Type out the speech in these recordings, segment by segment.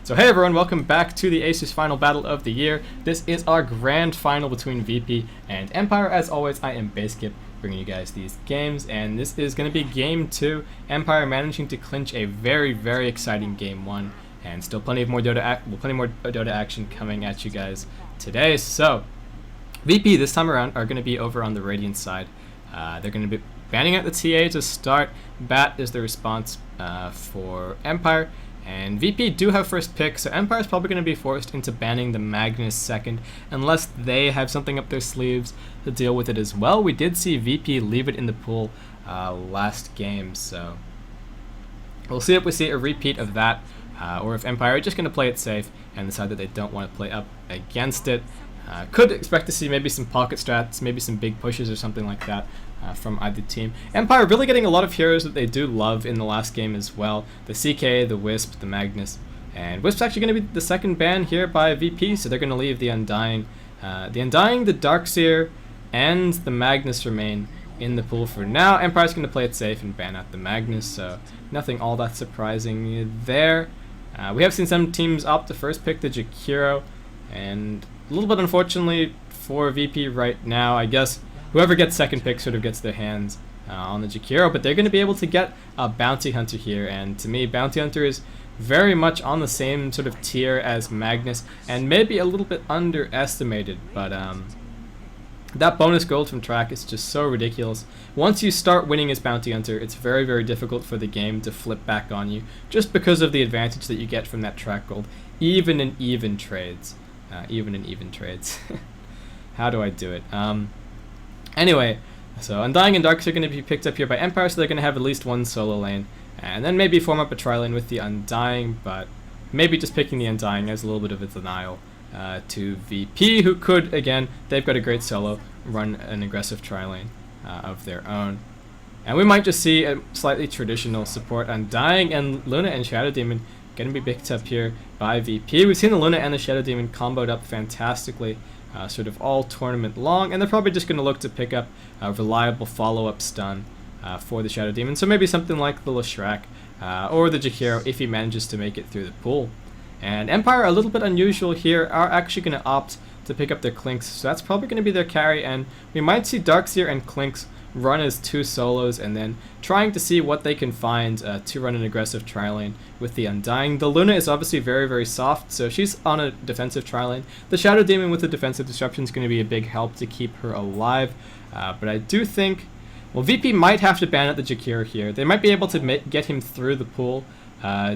So hey everyone, welcome back to the Asus Final Battle of the year. This is our grand final between VP and Empire. As always, I am Baseskip, bringing you guys these games, and this is going to be Game 2. Empire managing to clinch a very, very exciting Game 1, and still plenty more Dota action coming at you guys today. So, VP this time around are going to be over on the Radiant side. They're going to be banning out the TA to start. Bat is the response for Empire. And VP do have first pick, so Empire is probably going to be forced into banning the Magnus second, unless they have something up their sleeves to deal with it as well. We did see VP leave it in the pool last game, so we'll see if we see a repeat of that, or if Empire are just going to play it safe and decide that they don't want to play up against it. Could expect to see maybe some pocket strats, maybe some big pushes or something like that from either team. Empire really getting a lot of heroes that they do love in the last game as well. The CK, the Wisp, the Magnus. And Wisp's actually going to be the second ban here by VP, so they're going to leave the Undying. The Undying, the Darkseer, and the Magnus remain in the pool for now. Empire's going to play it safe and ban out the Magnus, so nothing all that surprising there. We have seen some teams opt to first pick the Jakiro, and a little bit unfortunately for VP right now, I guess whoever gets second pick sort of gets their hands on the Jakiro, but they're going to be able to get a Bounty Hunter here, and to me, Bounty Hunter is very much on the same sort of tier as Magnus, and maybe a little bit underestimated, but that bonus gold from track is just so ridiculous. Once you start winning as Bounty Hunter, it's very, very difficult for the game to flip back on you, just because of the advantage that you get from that track gold, even in even trades. How do I do it? Anyway, so Undying and Darks are going to be picked up here by Empire, so they're going to have at least one solo lane, and then maybe form up a tri-lane with the Undying, but maybe just picking the Undying as a little bit of a denial to VP, who could, again, they've got a great solo, run an aggressive tri-lane of their own. And we might just see a slightly traditional support. Undying and Luna and Shadow Demon going to be picked up here by VP. We've seen the Luna and the Shadow Demon comboed up fantastically sort of all tournament long, and they're probably just going to look to pick up a reliable follow-up stun for the Shadow Demon. So maybe something like the Leshrac or the Jakiro if he manages to make it through the pool. And Empire, a little bit unusual here, are actually going to opt to pick up their Clinks, so that's probably going to be their carry, and we might see Darkseer and Clinks run as two solos and then trying to see what they can find to run an aggressive tri-lane with the Undying. The Luna is obviously very, very soft, so she's on a defensive tri-lane. The Shadow Demon with the defensive disruption is going to be a big help to keep her alive, but I do think, well, VP might have to ban out the Jakiro here. They might be able to get him through the pool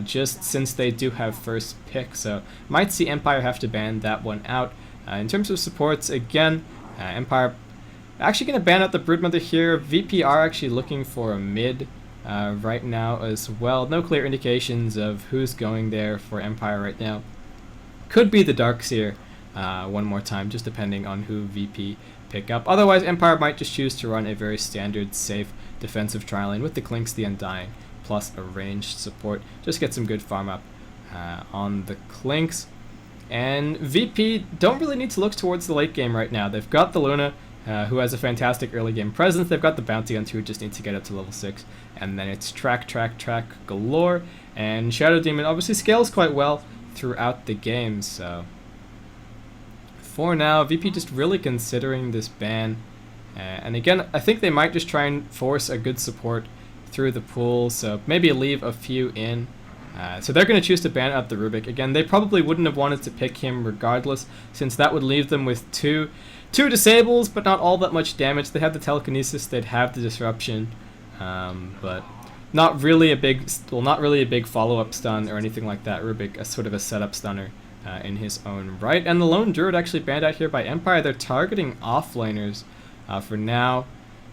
just since they do have first pick, so might see Empire have to ban that one out. In terms of supports, again, Empire actually going to ban out the Broodmother here. VP are actually looking for a mid right now as well. No clear indications of who's going there for Empire right now. Could be the Darkseer one more time, just depending on who VP pick up. Otherwise, Empire might just choose to run a very standard, safe, defensive tri-lane with the Clinks, the Undying, plus a ranged support. Just get some good farm up on the Clinks. And VP don't really need to look towards the late game right now. They've got the Luna, who has a fantastic early game presence. They've got the Bounty Hunter, who just need to get up to level 6. And then it's track galore. And Shadow Demon obviously scales quite well throughout the game. So for now, VP just really considering this ban. And again, I think they might just try and force a good support through the pool. So maybe leave a few in. So they're going to choose to ban out the Rubik. Again, they probably wouldn't have wanted to pick him regardless, since that would leave them with two disables, but not all that much damage. They have the telekinesis, they'd have the disruption, but not really a big follow-up stun or anything like that. Rubik, a sort of a setup stunner in his own right. And the Lone Druid actually banned out here by Empire. They're targeting offlaners for now.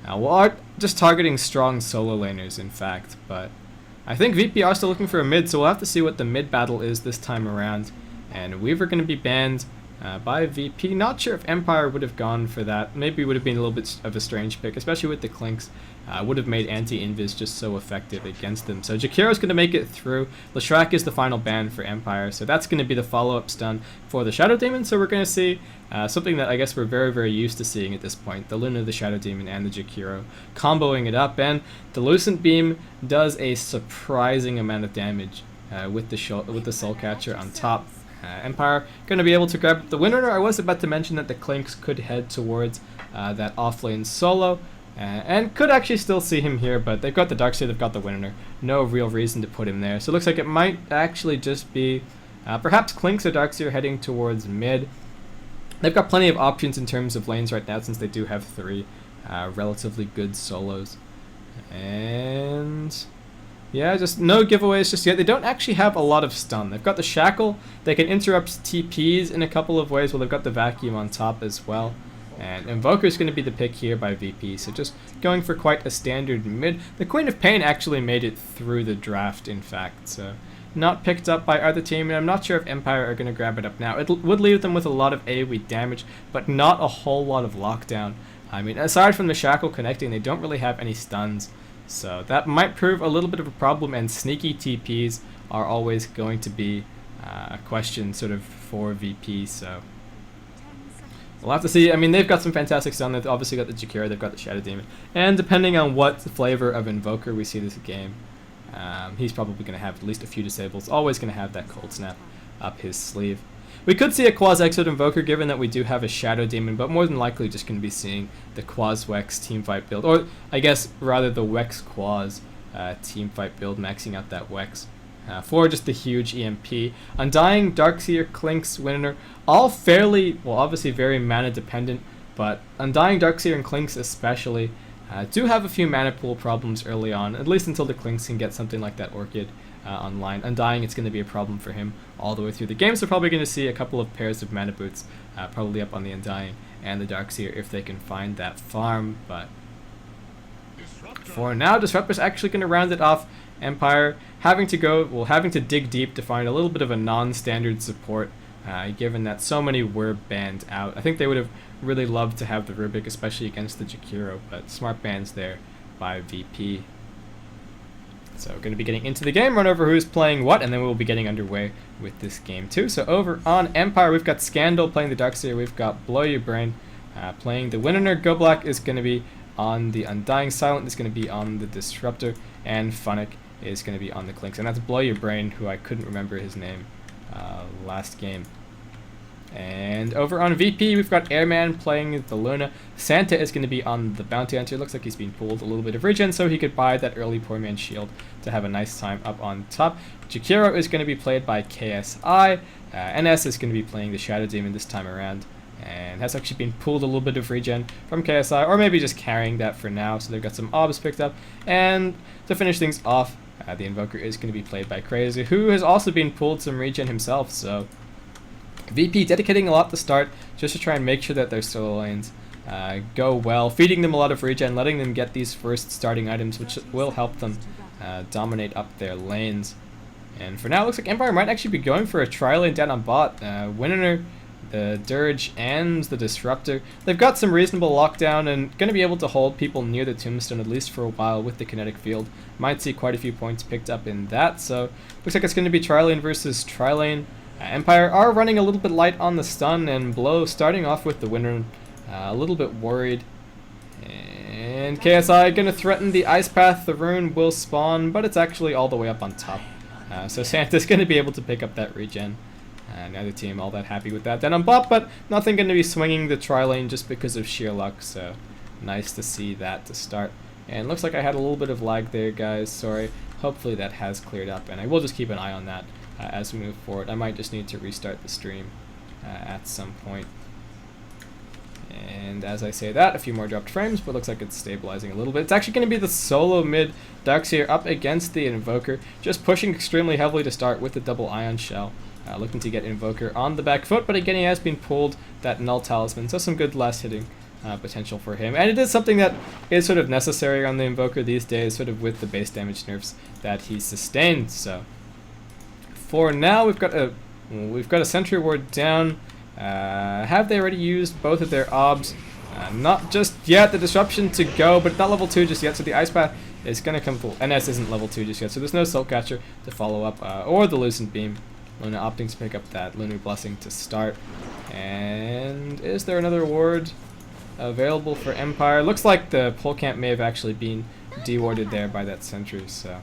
Well, just targeting strong solo laners, in fact, but I think VP are still looking for a mid, so we'll have to see what the mid battle is this time around. And Weaver going to be banned by VP. Not sure if Empire would have gone for that. Maybe it would have been a little bit of a strange pick, especially with the Clinks. Would have made anti-invis just so effective against them. So Jakiro's going to make it through. Leshrac is the final ban for Empire, so that's going to be the follow-up stun for the Shadow Demon. So we're going to see something that I guess we're very, very used to seeing at this point. The Luna, the Shadow Demon, and the Jakiro comboing it up. And the Lucent Beam does a surprising amount of damage with the Soul Catcher on top. Empire going to be able to grab the winner. I was about to mention that the Clinks could head towards that offlane solo, and could actually still see him here, but they've got the Darkseer, they've got the winner. No real reason to put him there. So it looks like it might actually just be perhaps Clinks or Darkseer heading towards mid. They've got plenty of options in terms of lanes right now since they do have 3 relatively good solos. And yeah, just no giveaways just yet. They don't actually have a lot of stun. They've got the Shackle. They can interrupt TPs in a couple of ways. Well, they've got the Vacuum on top as well. And Invoker is going to be the pick here by VP. So just going for quite a standard mid. The Queen of Pain actually made it through the draft, in fact. So not picked up by either team. And I'm not sure if Empire are going to grab it up now. It would leave them with a lot of AoE damage, but not a whole lot of lockdown. I mean, aside from the Shackle connecting, they don't really have any stuns. So that might prove a little bit of a problem, and sneaky TPs are always going to be a question sort of for VP, so we'll have to see. I mean, they've got some fantastic stun. They've obviously got the Jakiro, they've got the Shadow Demon, and depending on what flavor of Invoker we see this game, he's probably going to have at least a few disables, always going to have that Cold Snap up his sleeve. We could see a Quas-Exode Invoker given that we do have a Shadow Demon, but more than likely just going to be seeing the Quas-Wex teamfight build, or I guess rather the Wex-Quas teamfight build, maxing out that Wex for just the huge EMP. Undying, Darkseer, Clinks, Winner, all fairly, well obviously very mana dependent, but Undying, Darkseer, and Clinks especially do have a few mana pool problems early on, at least until the Clinks can get something like that Orchid online. Undying, it's going to be a problem for him all the way through the game, so probably going to see a couple of pairs of mana boots probably up on the Undying and the Darkseer if they can find that farm, but for now Disruptor's actually going to round it off. Empire having to dig deep to find a little bit of a non-standard support, given that so many were banned out. I think they would have really loved to have the Rubik, especially against the Jakiro, but smart bans there by VP. So we're going to be getting into the game, run over who's playing what, and then we'll be getting underway with this game too. So over on Empire, we've got Scandal playing the Darkseer, we've got Blow Your Brain playing the Winner. Go Black is going to be on the Undying, Silent is going to be on the Disruptor, and Funnick is going to be on the Clinks. And that's Blow Your Brain, who I couldn't remember his name last game. And over on VP, we've got Airman playing the Luna. Santa is going to be on the Bounty Hunter. Looks like he's being pulled a little bit of regen, so he could buy that early Poor Man's Shield to have a nice time up on top. Jakiro is going to be played by KSI. NS is going to be playing the Shadow Demon this time around, and has actually been pulled a little bit of regen from KSI, or maybe just carrying that for now, so they've got some obs picked up. And to finish things off, the Invoker is going to be played by Crazy, who has also been pulled some regen himself, so VP dedicating a lot to start just to try and make sure that their solo lanes go well, feeding them a lot of regen, letting them get these first starting items, which will help them dominate up their lanes. And for now, it looks like Empire might actually be going for a tri-lane down on bot. Winner, the Dirge, and the Disruptor. They've got some reasonable lockdown and going to be able to hold people near the Tombstone at least for a while with the kinetic field. Might see quite a few points picked up in that, so looks like it's going to be tri-lane versus tri-lane. Empire are running a little bit light on the stun, and Blow starting off with the Winner, a little bit worried. And KSI going to threaten the Ice Path. The rune will spawn, but it's actually all the way up on top. So Santa's going to be able to pick up that regen. Neither team all that happy with that. Then on bot, but nothing going to be swinging the tri-lane just because of sheer luck, so nice to see that to start. And looks like I had a little bit of lag there, guys. Sorry. Hopefully that has cleared up, and I will just keep an eye on that as we move forward. I might just need to restart the stream at some point. And as I say that, a few more dropped frames, but looks like it's stabilizing a little bit. It's actually going to be the solo mid Darkseer up against the Invoker, just pushing extremely heavily to start with the double Ion Shell. Looking to get Invoker on the back foot, but again he has been pulled that Null Talisman, so some good last hitting potential for him. And it is something that is sort of necessary on the Invoker these days, sort of with the base damage nerfs that he sustained. So for now, we've got a Sentry Ward down. Have they already used both of their obs? Not just yet. The Disruption to go, but not level 2 just yet. So the Ice Path is going to come full. NS isn't level 2 just yet, so there's no Soul Catcher to follow up, or the Lucent Beam. Luna opting to pick up that Lunar Blessing to start. And is there another ward available for Empire? Looks like the pole camp may have actually been dewarded there by that sentry, so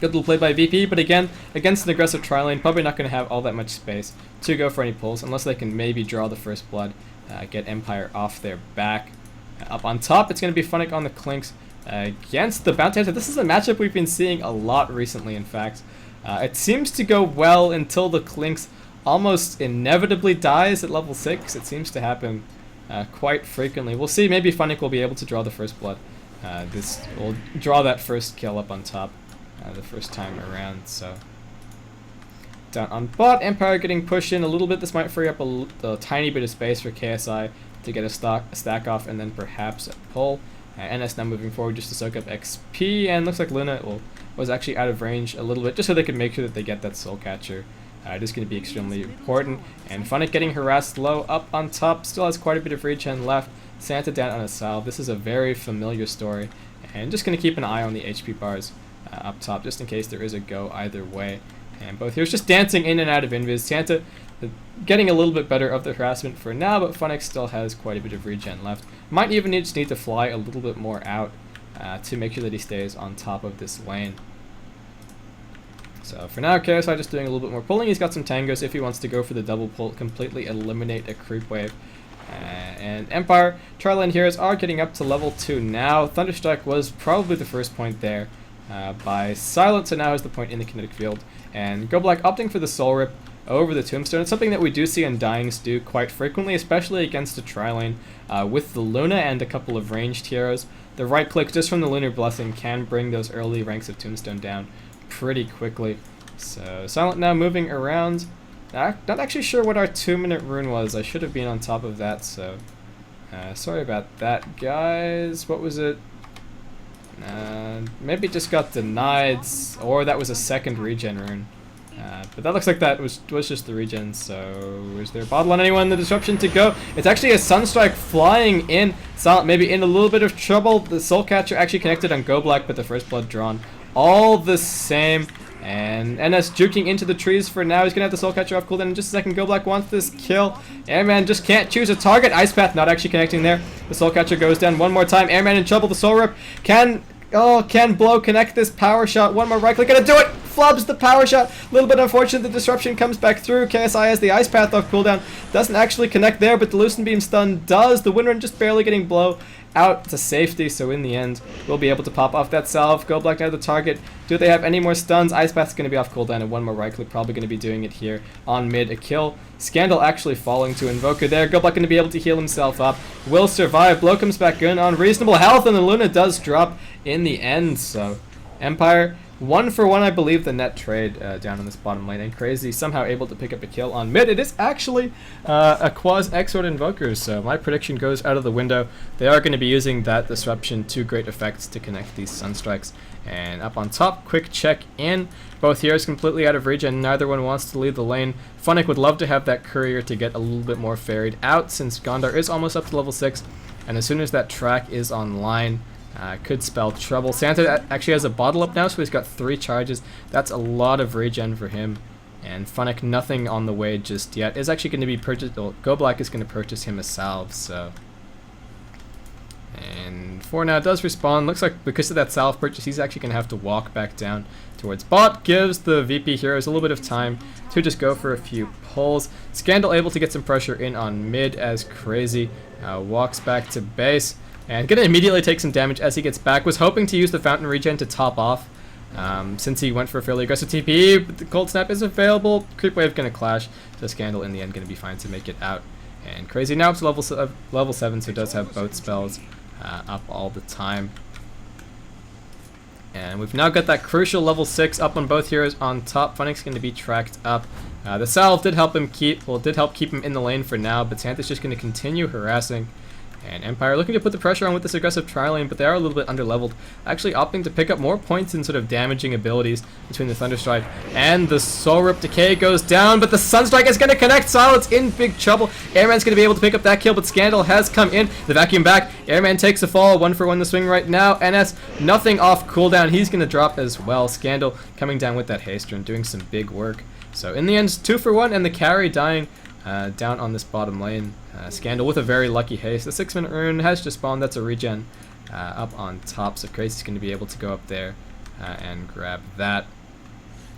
Good little play by VP, but again, against an aggressive tri lane, probably not going to have all that much space to go for any pulls, unless they can maybe draw the first blood, get Empire off their back. Up on top, it's going to be Funnick on the Clinks against the Bounty Hunter. This is a matchup we've been seeing a lot recently, in fact. It seems to go well until the Clinks almost inevitably dies at level 6. It seems to happen quite frequently. We'll see, maybe Funnick will be able to draw the first blood. This will draw that first kill up on top the first time around. So down on bot, Empire getting pushed in a little bit. This might free up a tiny bit of space for KSI to get a stack off and then perhaps a pull. NS now moving forward just to soak up XP, and looks like Luna was actually out of range a little bit just so they could make sure that they get that Soul Catcher. It is going to be extremely important. And Funnick getting harassed low up on top, still has quite a bit of regen left. Santa down on a salve. This is a very familiar story, and just going to keep an eye on the HP bars up top just in case there is a go either way. And both heroes just dancing in and out of invis. Santa getting a little bit better of the harassment for now, but Funnick still has quite a bit of regen left. Might even just need to fly a little bit more out to make sure that he stays on top of this lane. So for now, KSI just doing a little bit more pulling. He's got some tangos if he wants to go for the double pull, completely eliminate a creep wave. And Empire, tri-lane heroes are getting up to level 2 now. Thunderstrike was probably the first point there by Silence, so now has the point in the kinetic field. And Go Black opting for the Soul Rip over the Tombstone. It's something that we do see Undyings do quite frequently, especially against a tri-lane with the Luna and a couple of ranged heroes. The right click just from the Lunar Blessing can bring those early ranks of Tombstone down pretty quickly. So Silent now moving around. Not actually sure what our 2-minute rune was. I should have been on top of that, so sorry about that, guys. What was it? Maybe it just got denied, or that was a second regen rune. But that looks like that was just the regen, so is there a bottle on anyone? The disruption to go. It's actually a Sunstrike flying in. Silent maybe in a little bit of trouble. The Soul Catcher actually connected on Go Black, but the first blood drawn all the same. And NS juking into the trees for now. He's going to have the Soul Catcher off cooldown in just a second. Go Black wants this kill. Airman just can't choose a target. Ice Path not actually connecting there. The Soul Catcher goes down one more time. Airman in trouble. The Soul Rip can Blow connect this power shot. One more right click. Gonna do it. Flubs the power shot. A little bit unfortunate. The disruption comes back through. KSI has the Ice Path off cooldown. Doesn't actually connect there, but the Lucent Beam stun does. The Windrun just barely getting Blow out to safety, so in the end we'll be able to pop off that salve. Go Black now the target. Do they have any more stuns? Ice Path's going to be off cooldown, and one more right click, probably going to be doing it here on mid. A kill. Scandal actually falling to Invoker there. Go Black going to be able to heal himself up. Will survive. Blow comes back in on reasonable health, and the Luna does drop in the end. So Empire 1-for-1, I believe, the net trade down on this bottom lane, and Crazy somehow able to pick up a kill on mid. It is actually a Quas Exort Invoker, so my prediction goes out of the window. They are going to be using that disruption to great effects to connect these Sunstrikes. And up on top, quick check in. Both heroes completely out of regen. Neither one wants to lead the lane. Funnick would love to have that courier to get a little bit more ferried out, since Gondar is almost up to level 6, and as soon as that track is online, could spell trouble. Santa actually has a bottle up now, so he's got 3 charges. That's a lot of regen for him. And Funnick, nothing on the way just yet. Is actually going to be purchased. Well, Go Black is going to purchase him a salve, so. And for now, it does respawn. Looks like because of that salve purchase, he's actually going to have to walk back down towards bot. Gives the VP heroes a little bit of time to just go for a few pulls. Scandal able to get some pressure in on mid as Crazy walks back to base. And gonna immediately take some damage as he gets back. Was hoping to use the Fountain Regen to top off, since he went for a fairly aggressive TP, but the Cold Snap is available. Creep Wave gonna clash, so Scandal in the end gonna be fine to make it out. And Crazy now up to level 7, so does have both spells up all the time. And we've now got that crucial level 6 up on both heroes on top. Funnick's gonna be tracked up. The salve did help keep him in the lane for now, but Santa's just gonna continue harassing. And Empire looking to put the pressure on with this aggressive tri-lane, but they are a little bit underleveled, actually opting to pick up more points in sort of damaging abilities between the Thunderstrike and the Soul Rip. Decay goes down, but the Sunstrike is going to connect. Silence in big trouble. Airman's going to be able to pick up that kill, but Scandal has come in. The vacuum back. Airman takes a fall. 1-for-1 the swing right now. NS, nothing off cooldown. He's going to drop as well. Scandal coming down with that haste and doing some big work. So in the end, 2-for-1, and the carry dying down on this bottom lane. Scandal with a very lucky haste. The 6-minute rune has just spawned. That's a regen up on top, so Crazy's going to be able to go up there and grab that.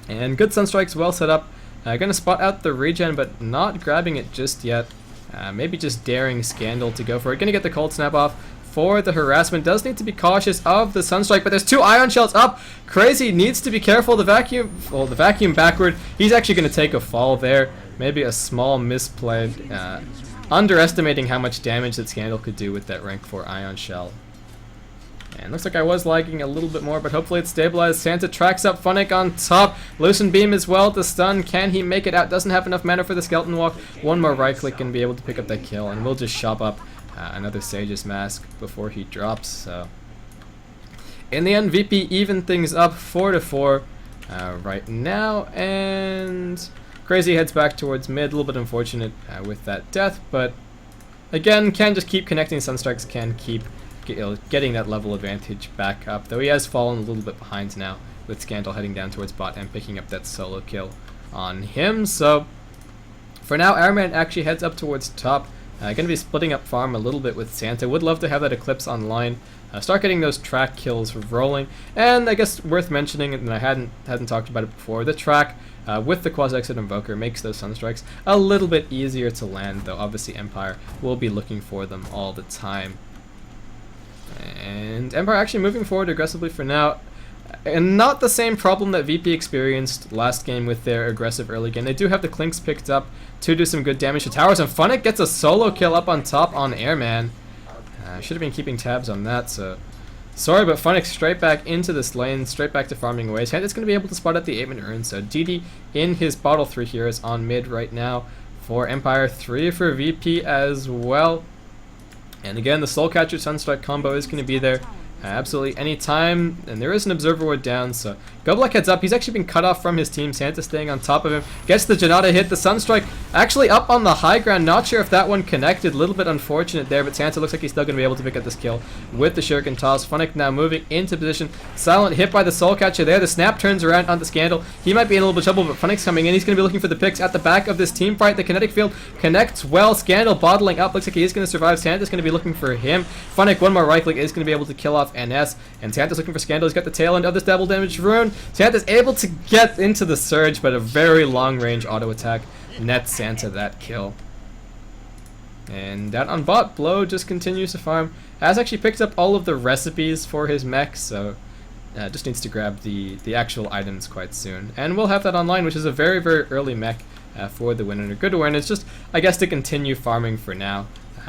And good Sunstrike's well set up. Gonna spot out the regen, but not grabbing it just yet. Maybe just daring Scandal to go for it. Gonna get the Cold Snap off for the harassment. Does need to be cautious of the Sunstrike, but there's 2 Ion Shells up. Crazy needs to be careful. The vacuum backward. He's actually gonna take a fall there. Maybe a small misplay. Underestimating how much damage that Scandal could do with that rank 4 Ion Shell. And looks like I was lagging a little bit more, but hopefully it's stabilized. Santa tracks up Funnick on top. Loosen Beam as well to stun. Can he make it out? Doesn't have enough mana for the Skeleton Walk. One more right click and be able to pick up that kill. And we'll just shop up another Sage's Mask before he drops. So in the end, VP even things up 4-4 right now. And Crazy heads back towards mid. A little bit unfortunate with that death, but again, can just keep connecting Sunstrikes, can keep getting that level advantage back up, though he has fallen a little bit behind now with Scandal heading down towards bot and picking up that solo kill on him. So for now, Airman actually heads up towards top. Going to be splitting up farm a little bit with Santa. Would love to have that Eclipse online. Start getting those track kills rolling. And I guess worth mentioning, and I hadn't talked about it before, the track with the Quasi-Exit Invoker makes those Sunstrikes a little bit easier to land, though obviously Empire will be looking for them all the time. And Empire actually moving forward aggressively for now. And not the same problem that VP experienced last game with their aggressive early game. They do have the Clinks picked up to do some good damage to towers, and Funnick gets a solo kill up on top on Airman. Should have been keeping tabs on that, so sorry, but Funnick straight back into this lane, straight back to farming away. Santa's going to be able to spot out the 8-minute rune, so DD in his bottle 3 heroes on mid right now for Empire, 3 for VP as well. And again, the Soul Catcher Sunstrike combo is going to be there absolutely any time, and there is an Observer Ward down, so Goblak heads up. He's actually been cut off from his team. Santa staying on top of him, gets the Janata hit. The Sunstrike actually up on the high ground. Not sure if that one connected. A little bit unfortunate there, but Santa looks like he's still going to be able to pick up this kill with the Shuriken Toss. Funnick now moving into position. Silent hit by the Soul Catcher there. The snap turns around onto Scandal. He might be in a little bit of trouble, but Funnick's coming in. He's going to be looking for the picks at the back of this team fight. The kinetic field connects well. Scandal bottling up. Looks like he is going to survive. Santa's going to be looking for him. Funnick, one more right click, is going to be able to kill off NS, and Santa's looking for Scandal. He's got the tail end of this double damage rune. Santa's able to get into the surge, but a very long range auto attack nets Santa that kill. And down on bot, Blow just continues to farm. Has actually picked up all of the recipes for his mech, so just needs to grab the actual items quite soon. And we'll have that online, which is a very, very early mech for the winner. Good awareness, just I guess to continue farming for now.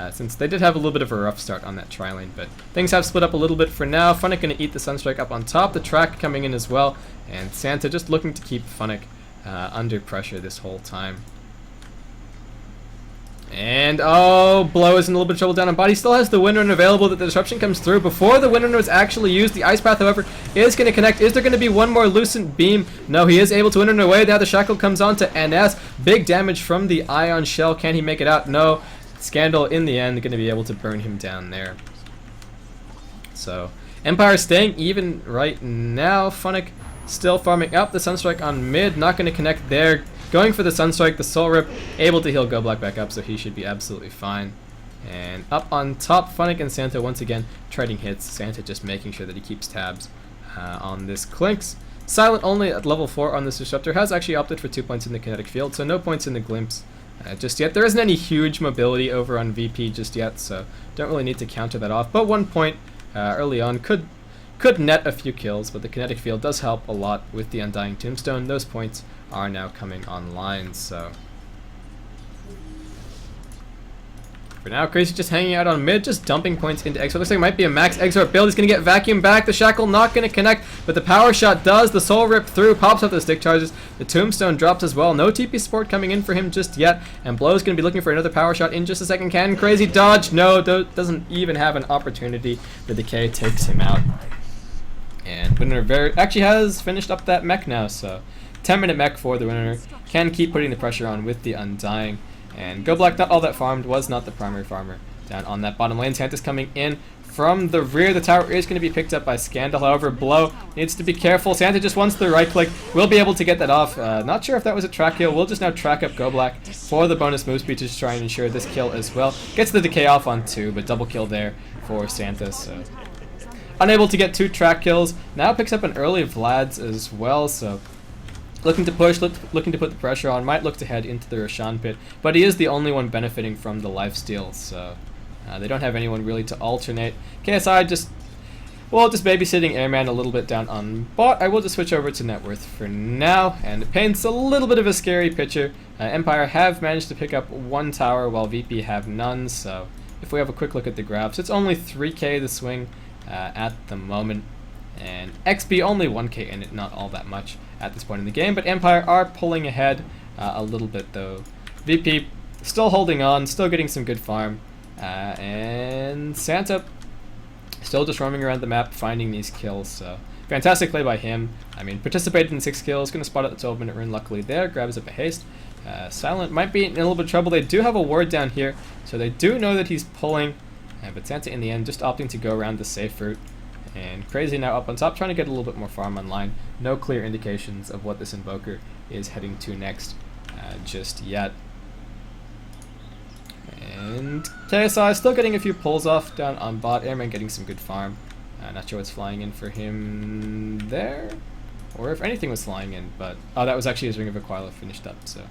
Since they did have a little bit of a rough start on that tri-lane, but things have split up a little bit for now. Funnick going to eat the Sunstrike up on top, the track coming in as well, and Santa just looking to keep Funnick under pressure this whole time. And oh, Blow is in a little bit of trouble down on bot. He still has the Windrunner available that the disruption comes through. Before the Windrunner was actually used, the Ice Path, however, is going to connect. Is there going to be one more Lucent Beam? No, he is able to Windrunner away. Now the Shackle comes on to NS. Big damage from the Ion Shell. Can he make it out? No. Scandal in the end going to be able to burn him down there. So Empire staying even right now. Funnick still farming up. The Sunstrike on mid, not going to connect there. Going for the Sunstrike, the Soul Rip, able to heal Goblak back up, so he should be absolutely fine. And up on top, Funnick and Santa once again trading hits. Santa just making sure that he keeps tabs on this Clinks. Silent only at level 4 on this Disruptor. Has actually opted for 2 points in the kinetic field, so no points in the Glimpse. Just yet. There isn't any huge mobility over on VP just yet, so don't really need to counter that off. But 1 point early on could net a few kills, but the kinetic field does help a lot with the Undying Tombstone. Those points are now coming online, so for now, Crazy just hanging out on mid, just dumping points into Exort. Looks like it might be a max Exort build. He's going to get Vacuum back. The Shackle not going to connect, but the Power Shot does. The Soul Rip through, pops up the stick charges. The Tombstone drops as well. No TP support coming in for him just yet, and Blow's going to be looking for another Power Shot in just a second. Can Crazy dodge? No, doesn't even have an opportunity. The Decay takes him out. And Winner actually has finished up that mech now, so 10-minute mech for the Winner. Can keep putting the pressure on with the Undying. And Goblak, not all that farmed, was not the primary farmer down on that bottom lane. Santa's coming in from the rear. The tower is going to be picked up by Scandal. However, Blow needs to be careful. Santa just wants the right click. We'll be able to get that off. Not sure if that was a track kill. We'll just now track up Goblak for the bonus move speed to just try and ensure this kill as well. Gets the Decay off on 2, but double kill there for Santa. So unable to get 2 track kills. Now picks up an early Vlad's as well, so looking to push, looking to put the pressure on, might look to head into the Roshan pit, but he is the only one benefiting from the lifesteal, so they don't have anyone really to alternate. KSI just babysitting Airman a little bit down on bot. I will just switch over to net worth for now, and it paints a little bit of a scary picture. Empire have managed to pick up 1 tower while VP have none, so if we have a quick look at the graphs, it's only 3k the swing at the moment, and XP only 1k in it, not all that much at this point in the game, but Empire are pulling ahead a little bit though. VP still holding on, still getting some good farm, and Santa still just roaming around the map, finding these kills, so fantastic play by him. I mean, participated in 6 kills, going to spot out the 12-minute rune luckily there, grabs up a haste. Silent might be in a little bit of trouble. They do have a ward down here, so they do know that he's pulling, but Santa in the end just opting to go around the safe route. And Crazy now up on top, trying to get a little bit more farm online. No clear indications of what this Invoker is heading to next just yet. And KSI still getting a few pulls off down on bot. Airman getting some good farm. Not sure what's flying in for him there, or if anything was flying in, but oh, that was actually his Ring of Aquila finished up. So,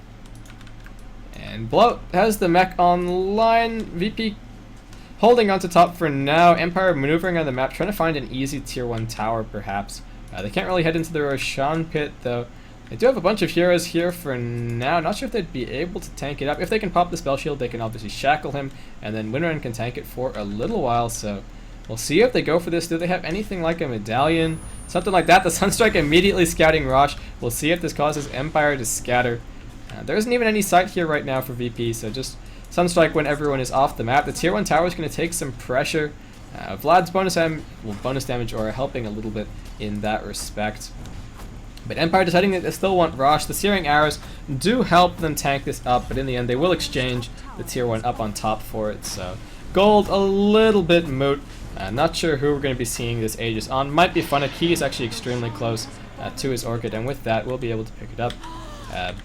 and Bloat has the mech online. VP holding on to top for now. Empire maneuvering on the map, trying to find an easy tier 1 tower perhaps. They can't really head into the Roshan pit though. They do have a bunch of heroes here for now. Not sure if they'd be able to tank it up. If they can pop the spell shield, they can obviously shackle him, and then Winrun can tank it for a little while, so we'll see if they go for this. Do they have anything like a medallion? Something like that. The Sunstrike immediately scouting Rosh. We'll see if this causes Empire to scatter. There isn't even any sight here right now for VP, so just Sunstrike when everyone is off the map. The tier 1 tower is going to take some pressure. Vlad's bonus damage or helping a little bit in that respect. But Empire deciding that they still want Rosh. The Searing Arrows do help them tank this up, but in the end they will exchange the tier 1 up on top for it. So gold a little bit moot. Not sure who we're going to be seeing this Aegis on. Might be Funnick. He is actually extremely close to his Orchid, and with that we'll be able to pick it up.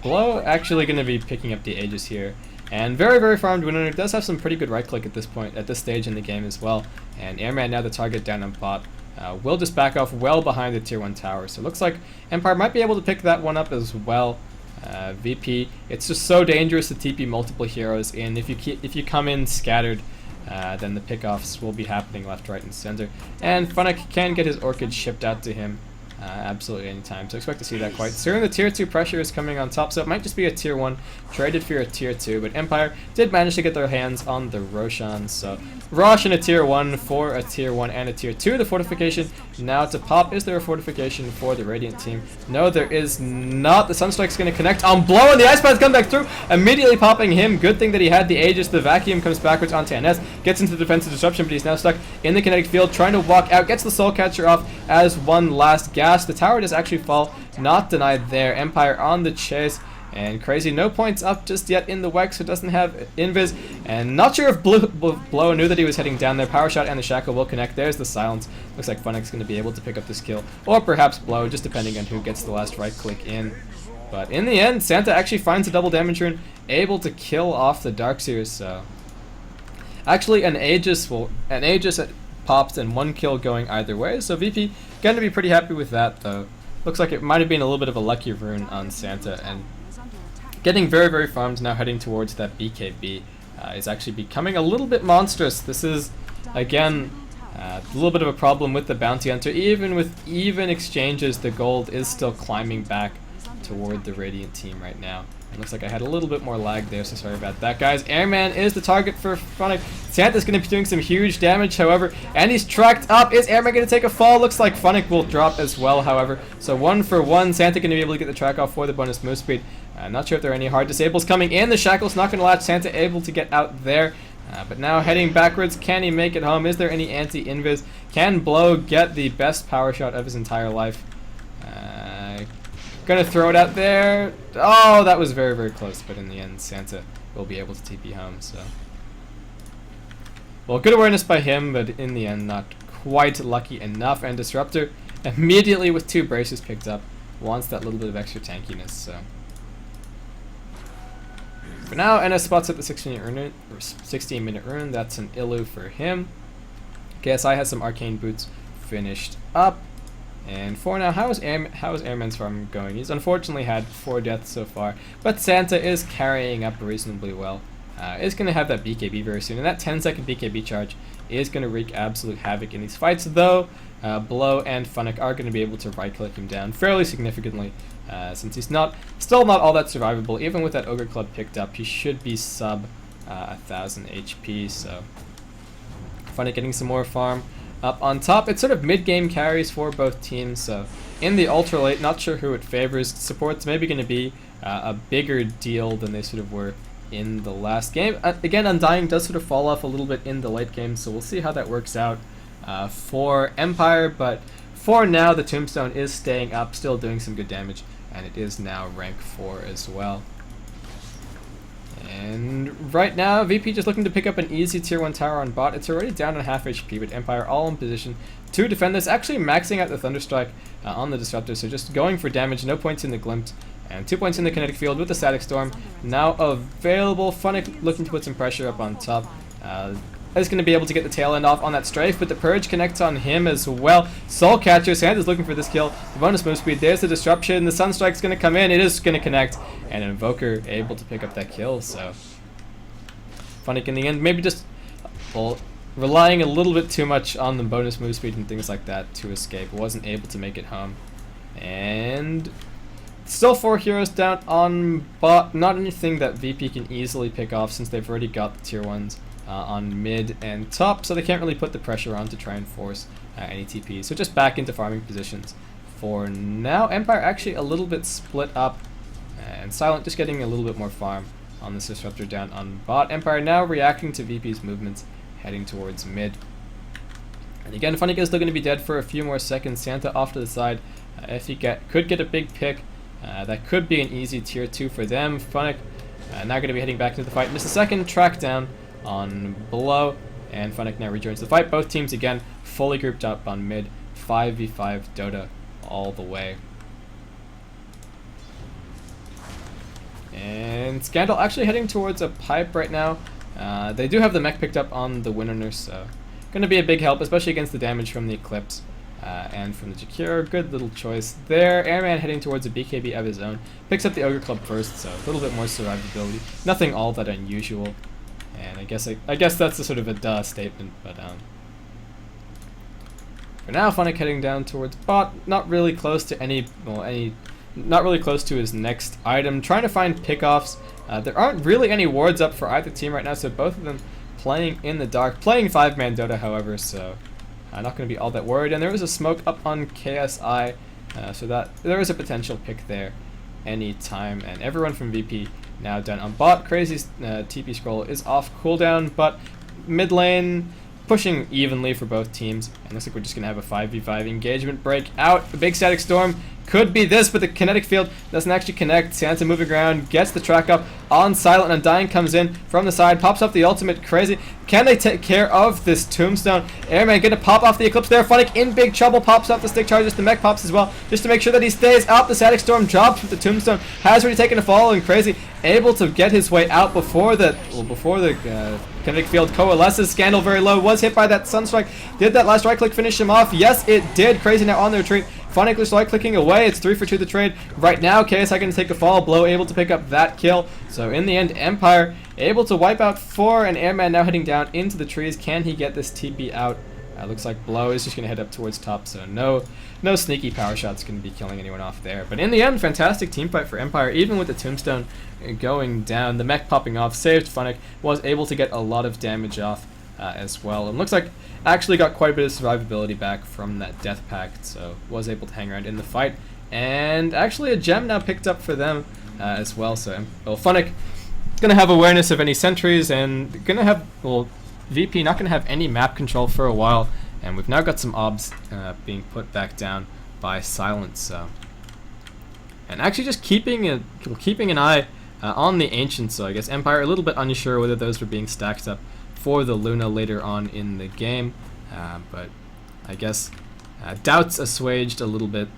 Blow actually going to be picking up the Aegis here. And very, very farmed Winner does have some pretty good right click at this point, at this stage in the game as well. And Airman now the target down on bot. Will just back off well behind the tier 1 tower. So it looks like Empire might be able to pick that one up as well. VP, it's just so dangerous to TP multiple heroes in. If you come in scattered, then the pickoffs will be happening left, right, and center. And Funnick can get his Orchid shipped out to him absolutely anytime. So expect to see that quite soon. The tier 2 pressure is coming on top, so it might just be a tier 1 traded for a tier 2. But Empire did manage to get their hands on the Roshan, so Rosh in a tier 1 for a tier 1 and a tier 2. The fortification now to pop. Is there a fortification for the Radiant team? No, there is not. The Sunstrike's going to connect on Blow, and the Ice Path's come back through, immediately popping him. Good thing that he had the Aegis. The Vacuum comes backwards onto NS, gets into the defensive disruption, but he's now stuck in the kinetic field, trying to walk out, gets the Soul Catcher off as one last gas. The tower does actually fall, not denied there. Empire on the chase, and Crazy no points up just yet in the Wex, so doesn't have Invis, and not sure if Blow knew that he was heading down there. Power Shot and the Shackle will connect. There's the silence. Looks like Funnick's going to be able to pick up this kill, or perhaps Blow, just depending on who gets the last right click in. But in the end, Santa actually finds a double damage rune, able to kill off the Darkseers, so actually an Aegis pops and 1 kill going either way, so VP going to be pretty happy with that though. Looks like it might have been a little bit of a lucky rune on Santa, and getting very, very farmed now, heading towards that BKB is actually becoming a little bit monstrous. This is, again, a little bit of a problem with the Bounty Hunter. Even with even exchanges, the gold is still climbing back toward the Radiant team right now. It looks like I had a little bit more lag there, so sorry about that, guys. Airman is the target for Funnick. Santa's going to be doing some huge damage, however, and he's tracked up. Is Airman going to take a fall? Looks like Funnick will drop as well, however. So 1 for 1. Santa going to be able to get the track off for the bonus move speed. Not sure if there are any hard disables coming in. The Shackle's not going to latch. Santa able to get out there. But now heading backwards, can he make it home? Is there any anti-invis? Can Blow get the best power shot of his entire life? Gonna throw it out there. Oh, that was very, very close. But in the end, Santa will be able to TP home. So, well, good awareness by him, but in the end, not quite lucky enough. And Disruptor immediately with 2 braces picked up wants that little bit of extra tankiness. So. For now, NS spots at the 16-minute rune. That's an Illu for him. KSI has some arcane boots finished up. And for now, how is Airman's farm going? He's unfortunately had 4 deaths so far, but Santa is carrying up reasonably well. Is going to have that BKB very soon, and that 10-second BKB charge is going to wreak absolute havoc in these fights, though Blow and Funnick are going to be able to right-click him down fairly significantly, since he's still not all that survivable. Even with that Ogre Club picked up, he should be sub 1000 HP, so Funnick getting some more farm. Up on top, it's sort of mid-game carries for both teams, so in the ultra late, not sure who it favors. Support's maybe going to be a bigger deal than they sort of were in the last game. Again, Undying does sort of fall off a little bit in the late game, so we'll see how that works out for Empire, but for now, the Tombstone is staying up, still doing some good damage, and it is now rank 4 as well. And right now, VP just looking to pick up an easy tier 1 tower on bot. It's already down on half HP, but Empire all in position to defend this. Actually maxing out the Thunderstrike on the Disruptor, so just going for damage, no points in the Glimpse, and 2 points in the Kinetic Field with the Static Storm now available. Funnick looking to put some pressure up on top. Is going to be able to get the tail end off on that strafe, but the Purge connects on him as well. Soul Catcher, Santa's looking for this kill. The bonus move speed, there's the disruption. The Sunstrike's going to come in. It is going to connect, and Invoker able to pick up that kill. So Funnick in the end, maybe just relying a little bit too much on the bonus move speed and things like that to escape. Wasn't able to make it home. And still 4 heroes down on bot. Not anything that VP can easily pick off since they've already got the tier 1s. On mid and top, so they can't really put the pressure on to try and force any TPs. So just back into farming positions for now. Empire actually a little bit split up, and Silent just getting a little bit more farm on this Disruptor down on bot. Empire now reacting to VP's movements, heading towards mid. And again, Funnick is still going to be dead for a few more seconds. Santa off to the side. If he could get a big pick, that could be an easy tier 2 for them. Funnick now going to be heading back into the fight. Just a second track down on Blow, and Funnick now rejoins the fight. Both teams again fully grouped up on mid, 5v5 Dota all the way. And Scandal actually heading towards a pipe right now. They do have the mech picked up on the Winner, so going to be a big help, especially against the damage from the Eclipse and from the Jakiro. Good little choice there. Airman heading towards a BKB of his own. Picks up the Ogre Club first, so a little bit more survivability. Nothing all that unusual. And I guess that's a sort of a duh statement, but for now, Funnick heading down towards bot, not really close to not really close to his next item. Trying to find pickoffs. There aren't really any wards up for either team right now, so both of them playing in the dark, playing 5-man Dota, however. So not going to be all that worried. And there is a smoke up on KSI, so that there is a potential pick there anytime. And everyone from VP now done on bot. Crazy's TP scroll is off cooldown, but mid lane pushing evenly for both teams. And looks like we're just going to have a 5v5 engagement break out. The big Static Storm could be this, but the Kinetic Field doesn't actually connect. Santa moving around, gets the track up on Silent. Undying comes in from the side, pops up the ultimate. Crazy. Can they take care of this Tombstone? Airman gonna pop off the Eclipse there. Funnick in big trouble, pops off the stick charges. The mech pops as well, just to make sure that he stays out. The Static Storm drops with the Tombstone. Has already taken a fall, and Crazy able to get his way out before the Kinetic Field coalesces. Scandal very low, was hit by that Sunstrike. Did that last right click finish him off? Yes, it did. Crazy now on the retreat. Funnick just right clicking away. It's 3 for 2 the trade. Right now, KSI going to take a fall. Blow able to pick up that kill. So in the end, Empire able to wipe out 4, and Airman now heading down into the trees. Can he get this TP out? Looks like Blow is just going to head up towards top, so no sneaky power shots going to be killing anyone off there. But in the end, fantastic team fight for Empire, even with the Tombstone going down. The mech popping off, saved Funnick, was able to get a lot of damage off as well. And looks like actually got quite a bit of survivability back from that death pact, so was able to hang around in the fight. And actually a gem now picked up for them as well. So Funnick going to have awareness of any sentries, and going to have, VP not going to have any map control for a while, and we've now got some obs being put back down by Silence. So, and actually just keeping an eye on the Ancients. So I guess Empire a little bit unsure whether those were being stacked up for the Luna later on in the game, but I guess doubts assuaged a little bit.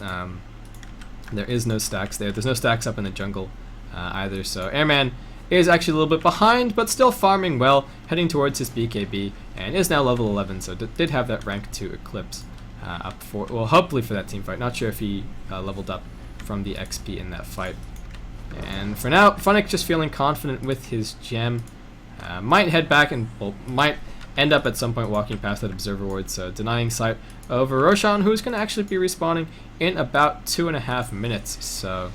There is no stacks there. There's no stacks up in the jungle either. So Airman is actually a little bit behind, but still farming well, heading towards his BKB, and is now level 11, so did have that rank 2 Eclipse up for, well, hopefully for that team fight. Not sure if he leveled up from the XP in that fight. And for now, Funnick just feeling confident with his gem. Might head back and, well, might end up at some point walking past that observer ward, so denying sight over Roshan, who's going to actually be respawning in about 2.5 minutes. So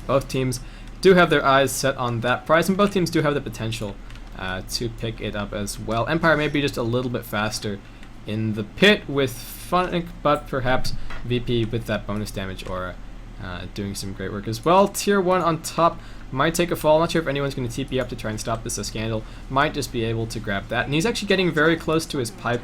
both teams do have their eyes set on that prize, and both teams do have the potential to pick it up as well. Empire may be just a little bit faster in the pit with Funnick, but perhaps VP with that bonus damage aura doing some great work as well. Tier 1 on top might take a fall. Not sure if anyone's going to TP up to try and stop this. A Scandal might just be able to grab that. And he's actually getting very close to his pipe,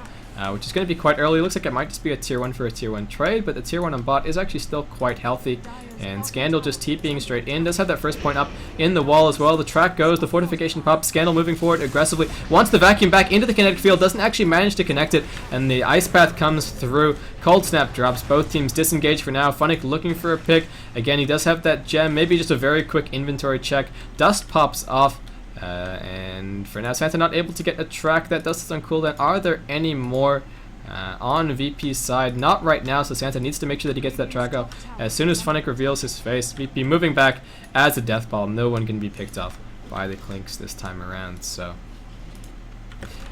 which is going to be quite early. Looks like it might just be a tier 1 for a tier 1 trade, but the tier 1 on bot is actually still quite healthy. And Scandal just TPing straight in. Does have that first point up in the wall as well. The track goes, the fortification pops. Scandal moving forward aggressively. Wants the vacuum back into the kinetic field. Doesn't actually manage to connect it. And the ice path comes through. Cold Snap drops. Both teams disengage for now. Funnick looking for a pick. Again, he does have that gem. Maybe just a very quick inventory check. Dust pops off. And for now, Santa not able to get a track. That dust is on cooldown. Are there any more on VP's side? Not right now, so Santa needs to make sure that he gets that track out as soon as Funnick reveals his face. VP moving back as a death ball. No one can be picked off by the Clinks this time around. So,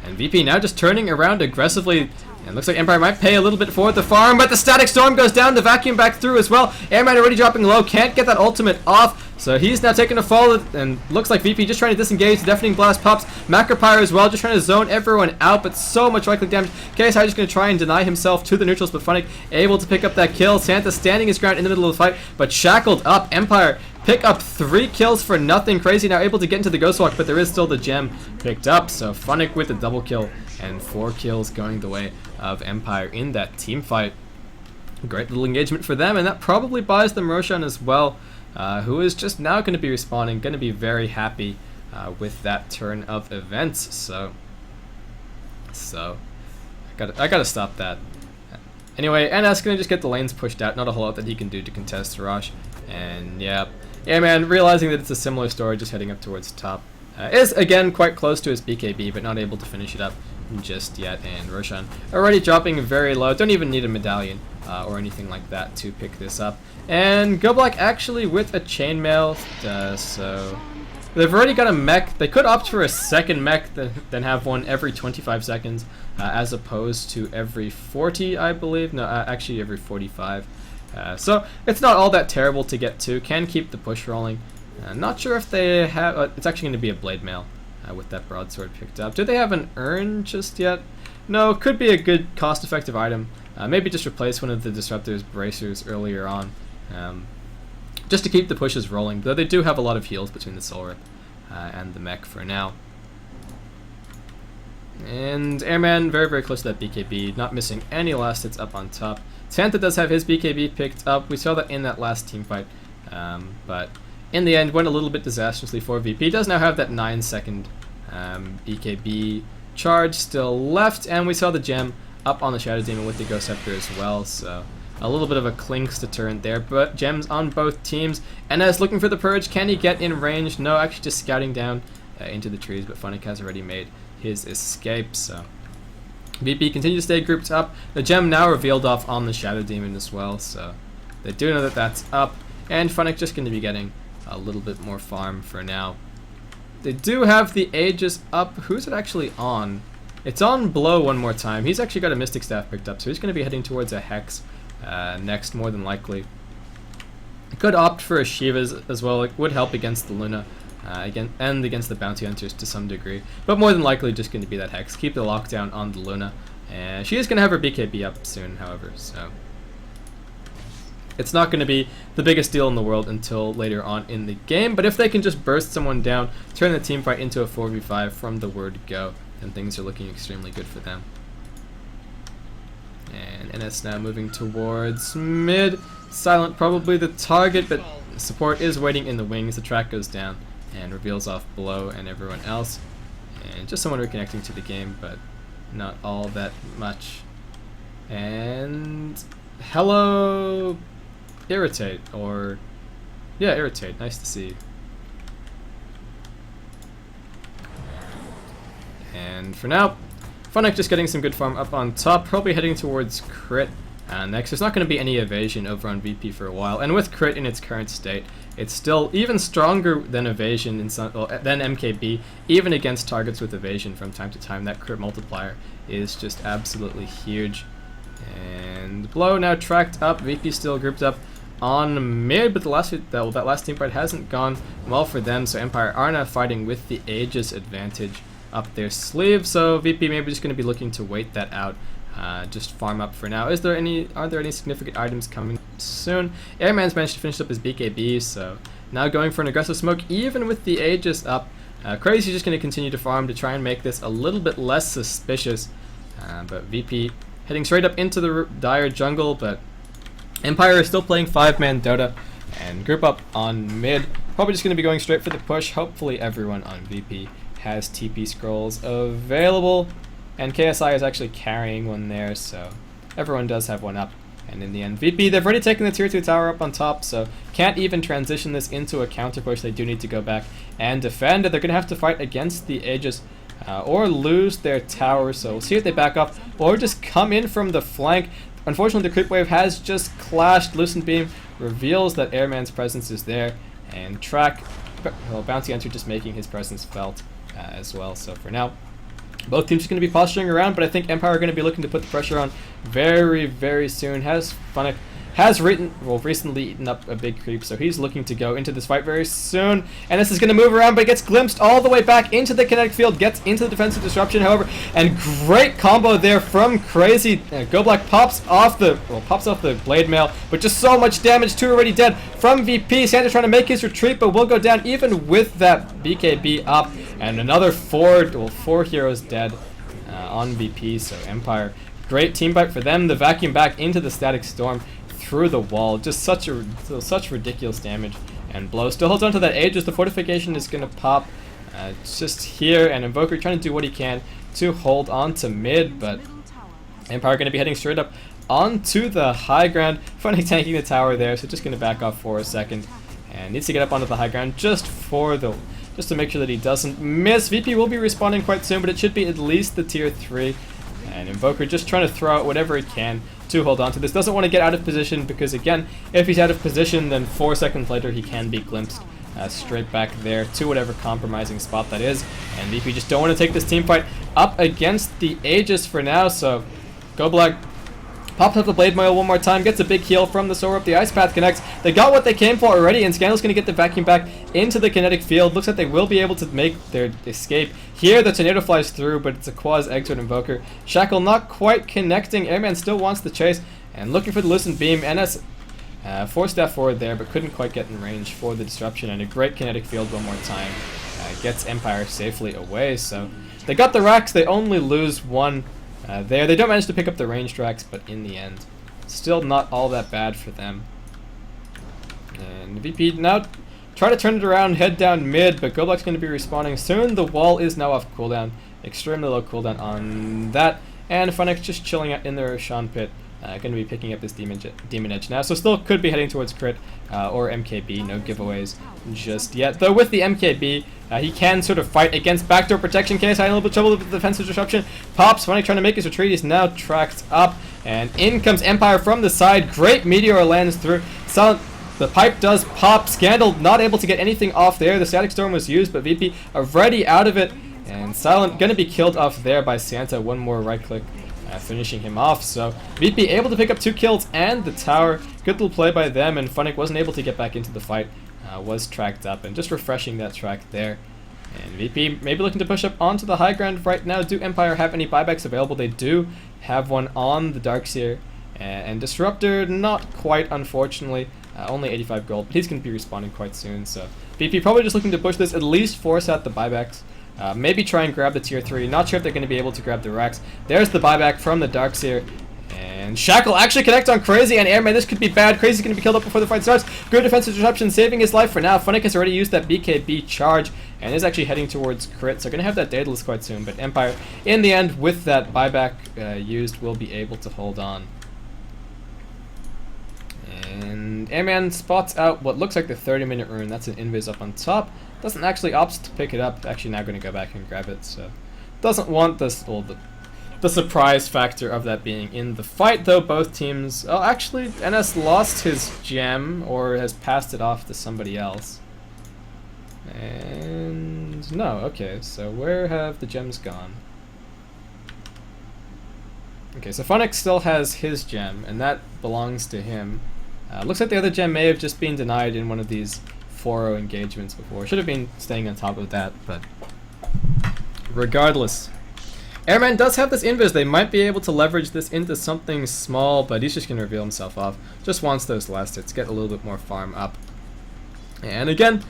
and VP now just turning around aggressively. And looks like Empire might pay a little bit for the farm, but the Static Storm goes down, the vacuum back through as well. Airman already dropping low, can't get that ultimate off, so he's now taking a fall, and looks like VP just trying to disengage. Deafening Blast pops, Macropyre as well, just trying to zone everyone out, but so much right-click damage. KSI just going to try and deny himself to the neutrals, but Funnick able to pick up that kill. Santa standing his ground in the middle of the fight, but shackled up. Empire pick up 3 kills for nothing. Crazy now able to get into the Ghost Walk, but there is still the gem picked up, so Funnick with the double kill, and 4 kills going the way of Empire in that team fight. Great little engagement for them, and that probably buys them Roshan as well, who is just now going to be respawning, going to be very happy with that turn of events. So I gotta stop that. Anyway, NS going to just get the lanes pushed out. Not a whole lot that he can do to contest Rosh. And yeah, man, realizing that it's a similar story, just heading up towards top. Is again quite close to his BKB, but not able to finish it up just yet. And Roshan already dropping very low. Don't even need a medallion or anything like that to pick this up. And Go Black actually with a chainmail, so they've already got a mech. They could opt for a second mech, then have one every 25 seconds, as opposed to every 40, I believe. No, actually every 45. So it's not all that terrible to get to. Can keep the push rolling. Not sure if they have. It's actually going to be a blade mail with that broadsword picked up. Do they have an urn just yet? No, could be a good cost-effective item. Maybe just replace one of the Disruptor's bracers earlier on, just to keep the pushes rolling. Though they do have a lot of heals between the Soul Rip and the mech for now. And Airman very, very close to that BKB, not missing any last hits up on top. Santa does have his BKB picked up. We saw that in that last team fight, but in the end went a little bit disastrously for VP. Does now have that 9-second BKB charge still left, and we saw the gem up on the Shadow Demon with the Ghost Scepter as well, so a little bit of a Clinks deterrent there, but gems on both teams. NS looking for the Purge. Can he get in range? No, actually just scouting down into the trees, but Funnick has already made his escape, so VP continue to stay grouped up. The gem now revealed off on the Shadow Demon as well, so they do know that that's up, and Funnick just going to be getting a little bit more farm for now. They do have the Aegis up. Who's it actually on? It's on Blow one more time. He's actually got a Mystic Staff picked up, so he's going to be heading towards a Hex next, more than likely. Could opt for a Sheever as well. It would help against the Luna and against the Bounty Hunters to some degree, but more than likely just going to be that Hex. Keep the lockdown on the Luna. And she is going to have her BKB up soon, however, so it's not going to be the biggest deal in the world until later on in the game, but if they can just burst someone down, turn the team fight into a 4v5 from the word go, then things are looking extremely good for them. And NS now moving towards mid. Silent probably the target, but support is waiting in the wings. The track goes down and reveals off Blow and everyone else. And just someone reconnecting to the game, but not all that much. And hello Irritate, or yeah, Irritate, nice to see. And for now, Funnick just getting some good farm up on top, probably heading towards crit. Next, there's not going to be any evasion over on VP for a while, and with crit in its current state, it's still even stronger than evasion in some, well, than MKB, even against targets with evasion from time to time. That crit multiplier is just absolutely huge. And blow now tracked up, VP still grouped up on mid, but that last team fight hasn't gone well for them, so Empire are now fighting with the Aegis advantage up their sleeve, so VP maybe just going to be looking to wait that out. Just farm up for now. Are there any significant items coming soon? Airman's managed to finish up his BKB, so now going for an aggressive smoke, even with the Aegis up. Crazy's just going to continue to farm to try and make this a little bit less suspicious. But VP heading straight up into the dire jungle, but Empire is still playing 5-man Dota and group up on mid. Probably just going to be going straight for the push. Hopefully everyone on VP has TP scrolls available. And KSI is actually carrying one there, so everyone does have one up. And in the end, VP, they've already taken the tier 2 tower up on top, so can't even transition this into a counter push. They do need to go back and defend. They're going to have to fight against the Aegis or lose their tower, so we'll see if they back up or just come in from the flank. Unfortunately, the creep wave has just clashed. Lucent Beam reveals that Airman's presence is there, and Track, well, Bounty Hunter just making his presence felt as well. So for now, both teams are going to be posturing around, but I think Empire are going to be looking to put the pressure on very, very soon. Funnick has recently eaten up a big creep, so he's looking to go into this fight very soon. And this is going to move around, but gets glimpsed all the way back into the kinetic field, gets into the defensive disruption, however, and great combo there from Crazy. Go Black pops off the blade mail, but just so much damage. 2 already dead from VP. Santa trying to make his retreat, but will go down even with that BKB up. And another 4 heroes dead on VP, so Empire, great team fight for them. The vacuum back into the static storm through the wall, just such ridiculous damage. And Blow still holds on to that Aegis. The fortification is going to pop just here, and Invoker trying to do what he can to hold on to mid, but Empire going to be heading straight up onto the high ground. Funny tanking the tower there, so just going to back off for a second, and needs to get up onto the high ground just to make sure that he doesn't miss. VP will be respawning quite soon, but it should be at least the tier 3. And Invoker just trying to throw out whatever he can to hold on to this. Doesn't want to get out of position, because again, if he's out of position, then 4 seconds later he can be glimpsed straight back there to whatever compromising spot that is. And VP just don't want to take this team fight up against the Aegis for now, so Go Black pops up the Blade Mail one more time, gets a big heal from the Sora up. The Ice Path connects. They got what they came for already, and Scandal's going to get the vacuum back into the kinetic field. Looks like they will be able to make their escape. Here, the Tornado flies through, but it's a Quaz Exort Invoker. Shackle not quite connecting. Airman still wants the chase, and looking for the Lucent Beam. NS forced that forward there, but couldn't quite get in range for the disruption, and a great kinetic field one more time. Gets Empire safely away, so they got the racks. They only lose one there. They don't manage to pick up the range tracks, but in the end, still not all that bad for them. And VP now try to turn it around, head down mid, but Go Black's going to be respawning soon. The wall is now off cooldown, extremely low cooldown on that, and Funnick just chilling out in the Roshan pit. Going to be picking up this Demon Edge now, so still could be heading towards crit or MKB. No giveaways just yet. Though with the MKB, he can sort of fight against backdoor protection. KSI in a little bit of trouble with the defensive disruption. Pops, Funny trying to make his retreat. He's now tracked up, and in comes Empire from the side. Great meteor lands through. Silent. The pipe does pop. Scandal not able to get anything off there. The static storm was used, but VP already out of it. And Silent going to be killed off there by Santa. One more right click. Finishing him off, so VP able to pick up 2 kills and the tower. Good little play by them, and Funnick wasn't able to get back into the fight. Was tracked up, and just refreshing that track there. And VP maybe looking to push up onto the high ground right now. Do Empire have any buybacks available? They do have one on the Darkseer. And Disruptor, not quite, unfortunately. Only 85 gold, but he's going to be respawning quite soon, so VP probably just looking to push this, at least force out the buybacks. Maybe try and grab the tier 3. Not sure if they're going to be able to grab the racks. There's the buyback from the Darkseer. And Shackle actually connects on Crazy and Airman. This could be bad. Crazy's going to be killed up before the fight starts. Good defensive disruption, saving his life for now. Funnick has already used that BKB charge and is actually heading towards crit. So going to have that Daedalus quite soon. But Empire, in the end, with that buyback used, will be able to hold on. And Airman spots out what looks like the 30-minute rune. That's an invis up on top. Doesn't actually opt to pick it up. Actually now going to go back and grab it. So doesn't want this, well, the surprise factor of that being in the fight, though both teams... Oh, actually, NS lost his gem, or has passed it off to somebody else. And... no, okay, so where have the gems gone? Okay, so Funnick still has his gem, and that belongs to him. Looks like the other gem may have just been denied in one of these 4-0 engagements before. Should have been staying on top of that, but... regardless. Airman does have this invis. They might be able to leverage this into something small, but he's just going to reveal himself off. Just wants those last hits, get a little bit more farm up. And again,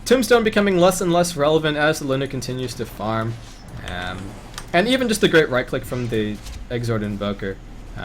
Tombstone becoming less and less relevant as the Luna continues to farm. And even just the great right click from the Exort Invoker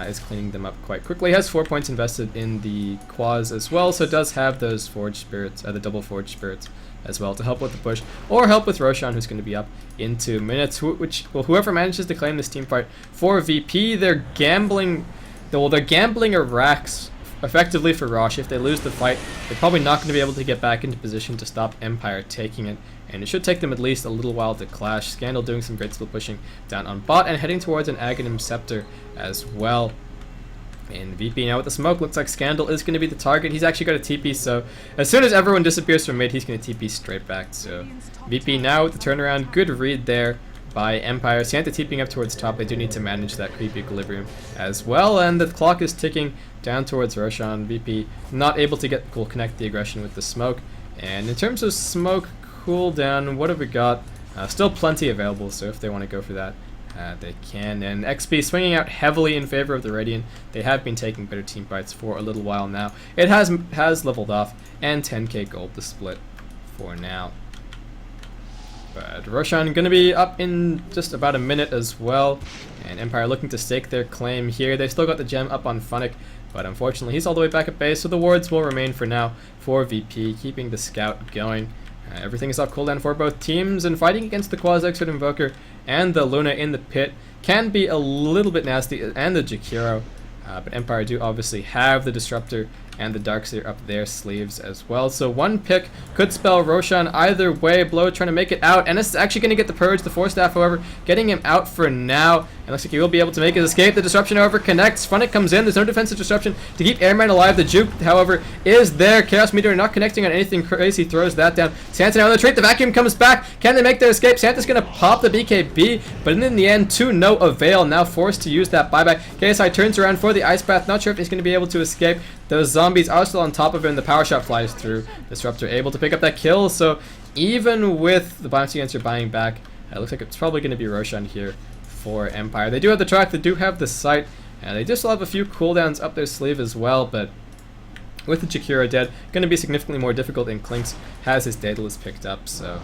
is cleaning them up quite quickly. He has 4 points invested in the Quaz as well, so does have those Forge Spirits, the double Forge Spirits as well to help with the push, or help with Roshan, who's going to be up in 2 minutes, whoever manages to claim this team fight for VP, they're gambling a Rax effectively for Rosh. If they lose the fight, they're probably not going to be able to get back into position to stop Empire taking it, and it should take them at least a little while to clash. Scandal doing some great skill pushing down on bot and heading towards an Aghanim Scepter as well. And VP now with the smoke, looks like Scandal is going to be the target. He's actually got a TP, so as soon as everyone disappears from mid, he's going to TP straight back. So VP now with the turnaround, good read there by Empire. Santa TPing up towards top. They do need to manage that creep equilibrium as well, and the clock is ticking down towards Roshan. VP not able to connect the aggression with the smoke. And in terms of smoke cooldown, what have we got? Still plenty available, so if they want to go for that, they can. And XP swinging out heavily in favor of the Radiant. They have been taking better team fights for a little while now. It has leveled off, and 10k gold to split for now. But Roshan going to be up in just about a minute as well. And Empire looking to stake their claim here. They've still got the gem up on Funnick, but unfortunately he's all the way back at base, so the wards will remain for now for VP, keeping the scout going. Everything is off cooldown for both teams, and fighting against the Quasi-Exort Invoker and the Luna in the pit can be a little bit nasty, and the Jakiro. But Empire do obviously have the Disruptor and the Darkseer up their sleeves as well. So one pick could spell Roshan either way. Blow trying to make it out, and this is actually going to get the Purge. The Force Staff, however, getting him out for now. And looks like he will be able to make his escape. The Disruption, however, connects. Funnick comes in. There's no defensive disruption to keep Airman alive. The Juke, however, is there. Chaos Meteor not connecting on anything crazy. Throws that down. Santa now on the trait. The Vacuum comes back. Can they make their escape? Santa's going to pop the BKB, but in the end, to no avail. Now forced to use that buyback. KSI turns around for the Ice Path. Not sure if he's going to be able to escape. Those zombies are still on top of him. The power shot flies through. Disruptor able to pick up that kill. So even with the bounty answer buying back, it looks like it's probably going to be Roshan here for Empire. They do have the track. They do have the sight. And they do still have a few cooldowns up their sleeve as well. But with the Jakiro dead, going to be significantly more difficult. And Clinks has his Daedalus picked up. So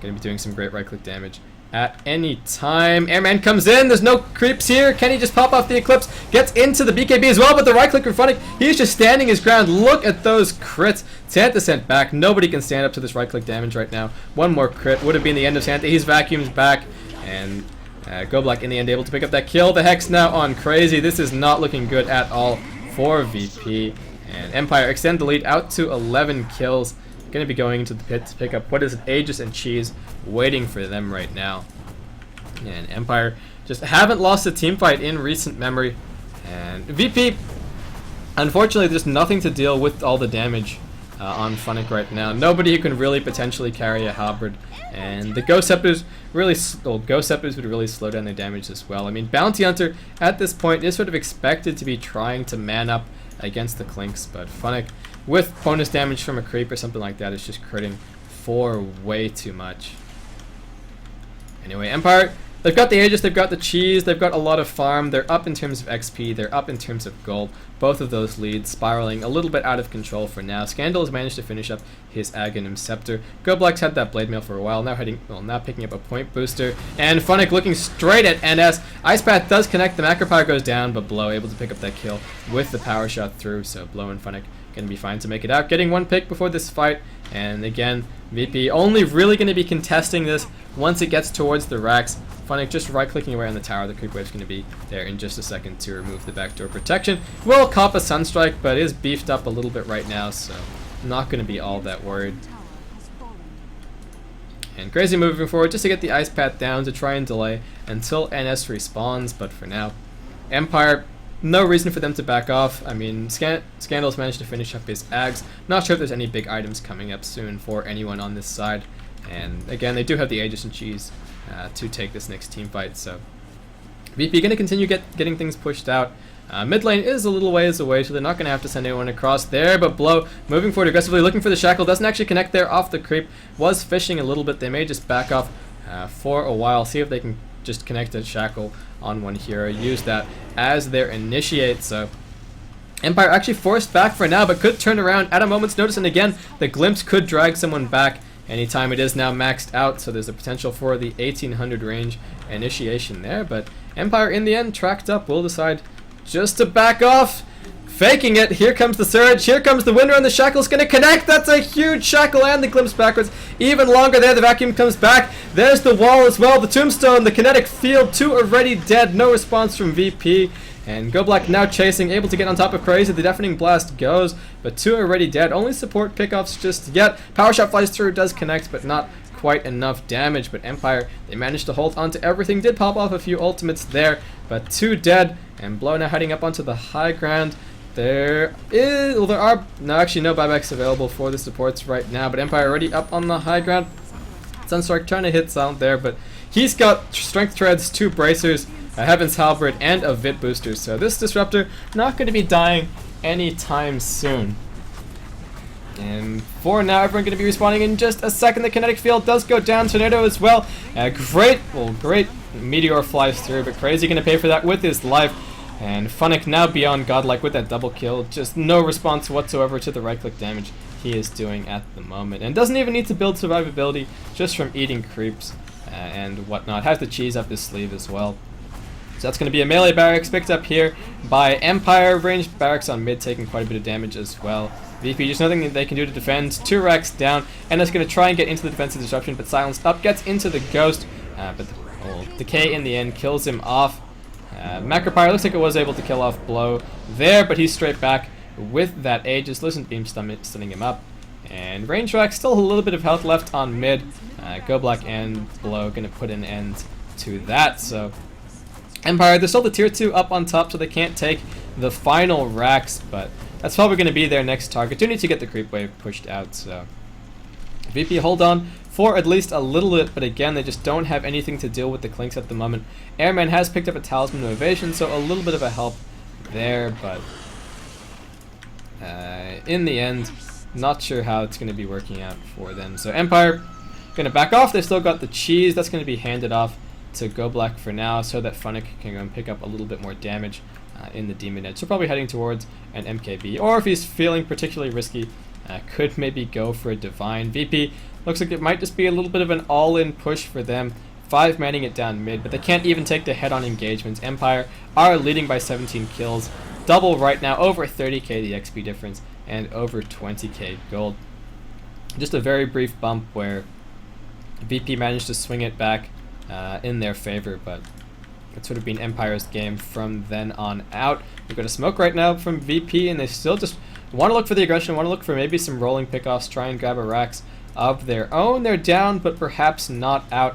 going to be doing some great right click damage at any time. Airman comes in. There's no creeps here. Can he just pop off the Eclipse? Gets into the BKB as well, but the right click in front of him, he's just standing his ground. Look at those crits. Santa sent back. Nobody can stand up to this right click damage right now. One more crit would have been the end of Santa. He's vacuumed back, and Goblak in the end able to pick up that kill. The Hex now on Crazy. This is not looking good at all for VP. And Empire extend the lead out to 11 kills. Going to be going into the pit to pick up what is it, Aegis and Cheese waiting for them right now. And Empire just haven't lost a team fight in recent memory. And VP, unfortunately, there's nothing to deal with all the damage on Funnick right now. Nobody who can really potentially carry a halberd. And the Ghost Scepters would really slow down their damage as well. I mean, Bounty Hunter at this point is sort of expected to be trying to man up against the Clinks, but Funnick, with bonus damage from a creep or something like that, is just critting for way too much. Anyway, Empire, they've got the Aegis, they've got the Cheese, they've got a lot of farm. They're up in terms of XP, they're up in terms of gold. Both of those leads spiraling a little bit out of control for now. Scandal has managed to finish up his Aghanim Scepter. Goblak's had that Blade Mail for a while, now picking up a point booster. And Funnick looking straight at NS. Ice Path does connect, the Macro Power goes down, but Blow able to pick up that kill with the power shot through, so Blow and Funnick going to be fine to make it out. Getting one pick before this fight, and again, VP only really going to be contesting this once it gets towards the racks. Funnick just right-clicking away on the tower. The creep wave's going to be there in just a second to remove the backdoor protection. Will cop a Sunstrike, but is beefed up a little bit right now, so not going to be all that worried. And Crazy moving forward just to get the ice path down to try and delay until NS respawns, but for now, Empire, no reason for them to back off. I mean, Scandal's managed to finish up his Ags. Not sure if there's any big items coming up soon for anyone on this side. And again, they do have the Aegis and Cheese to take this next team fight, so VP going to continue getting things pushed out. Mid lane is a little ways away, so they're not going to have to send anyone across there, but Blow moving forward aggressively, looking for the shackle, doesn't actually connect there off the creep, was fishing a little bit. They may just back off for a while, see if they can just connect a shackle on one hero, use that as their initiate. So Empire actually forced back for now, but could turn around at a moment's notice, and again, the glimpse could drag someone back anytime. It is now maxed out, so there's a potential for the 1800 range initiation there, but Empire in the end tracked up, will decide just to back off, faking it. Here comes the surge, here comes the winner, and the shackle's gonna connect. That's a huge shackle, and the glimpse backwards even longer there. The vacuum comes back, there's the wall as well, the tombstone, the kinetic field, 2 already dead, no response from VP. And Go Black now chasing, able to get on top of Crazy. The deafening blast goes, but 2 already dead. Only support pickoffs just yet. Power shot flies through, does connect, but not quite enough damage. But Empire, they managed to hold onto everything. Did pop off a few ultimates there, but 2 dead. And Blow now heading up onto the high ground. There are actually no buybacks available for the supports right now, but Empire already up on the high ground. Sunstrike trying to hit Silent there, but he's got Strength Treads, 2 bracers, a Heaven's Halberd, and a Vit booster, so this Disruptor not going to be dying anytime soon. And for now, everyone going to be respawning in just a second. The kinetic field does go down, Tornado as well. Great meteor flies through, but Crazy going to pay for that with his life. And Funnick now beyond godlike with that double kill. Just no response whatsoever to the right-click damage he is doing at the moment. And doesn't even need to build survivability just from eating creeps and whatnot. Has the cheese up his sleeve as well. So that's going to be a melee barracks picked up here by Empire. Ranged barracks on mid taking quite a bit of damage as well. VP just nothing that they can do to defend. 2 racks down, and that's going to try and get into the defensive disruption, but silenced up, gets into the ghost, but the decay in the end kills him off. Macropyre looks like it was able to kill off Blow there, but he's straight back with that Aegis. Listen Beam stunning him up. And Range Rack still a little bit of health left on mid. Go Black and Blow going to put an end to that. So Empire, they're still the tier 2 up on top, so they can't take the final racks, but that's probably going to be their next target. Do need to get the creep wave pushed out, so VP hold on for at least a little bit, but again, they just don't have anything to deal with the Clinks at the moment. Airman has picked up a Talisman of Evasion, so a little bit of a help there, but in the end, not sure how it's going to be working out for them. So Empire going to back off. They still got the cheese. That's going to be handed off to Go Black for now, so that Funnick can go and pick up a little bit more damage in the Demon Edge. So probably heading towards an MKB, or if he's feeling particularly risky, could maybe go for a Divine. VP looks like it might just be a little bit of an all-in push for them. 5 manning it down mid, but they can't even take the head-on engagements. Empire are leading by 17 kills. Double right now, over 30k the XP difference, and over 20k gold. Just a very brief bump where VP managed to swing it back in their favor, but it's sort of been Empire's game from then on out. We've got a smoke right now from VP, and they still just want to look for the aggression, want to look for maybe some rolling pickoffs, try and grab a racks of their own. They're down, but perhaps not out.